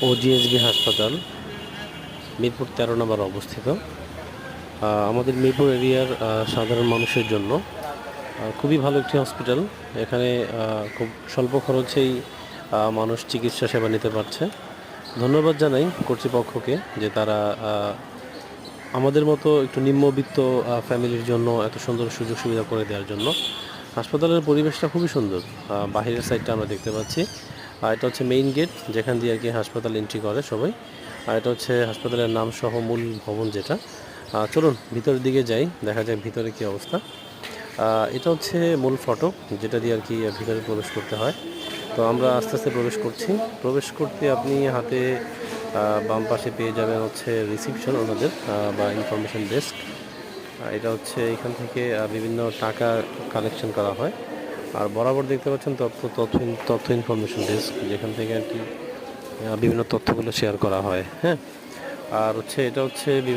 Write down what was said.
OGSB হাসপাতাল মিরপুর ১৩ নম্বর অবস্থিত। আমাদের মিরপুর এরিয়ার সাধারণ মানুষের জন্য খুবই ভালো একটি হসপিটাল। এখানে খুব স্বল্প খরচেই মানুষ চিকিৎসা সেবা নিতে পারছে। ধন্যবাদ জানাই কর্তৃপক্ষকে যে তারা আমাদের মতো একটু নিম্নবিত্ত ফ্যামিলির জন্য এত সুন্দর সুযোগ সুবিধা করে দেওয়ার জন্য। হাসপাতালের পরিবেশটা খুবই সুন্দর। বাহিরের সাইডটা আমরা দেখতে পাচ্ছি। এটা হচ্ছে মেইন গেট, যেখান দিয়ে আর কি হাসপাতাল এন্ট্রি করে সবাই। আর এটা হচ্ছে হাসপাতালের নাম সহ মূল ভবন যেটা। চলুন ভিতরের দিকে যাই, দেখা যাক ভিতরে কী অবস্থা। এটা হচ্ছে মূল ফটক, যেটা দিয়ে আর কি ভিতরে প্রবেশ করতে হয়। তো আমরা আস্তে আস্তে প্রবেশ করছি। প্রবেশ করতে আপনি হাতে বাম পাশে পেয়ে যাবেন হচ্ছে রিসিপশন ওনাদের বা ইনফরমেশন ডেস্ক। এটা হচ্ছে এখান থেকে বিভিন্ন টাকা কালেকশন করা হয়। আর বরাবর দেখতে পাচ্ছেন তথ্য ইনফরমেশন ডেস্ক, যেখান থেকে আর কি বিভিন্ন তথ্যগুলো শেয়ার করা হয়। হ্যাঁ, আর হচ্ছে এটা হচ্ছে বিভিন্ন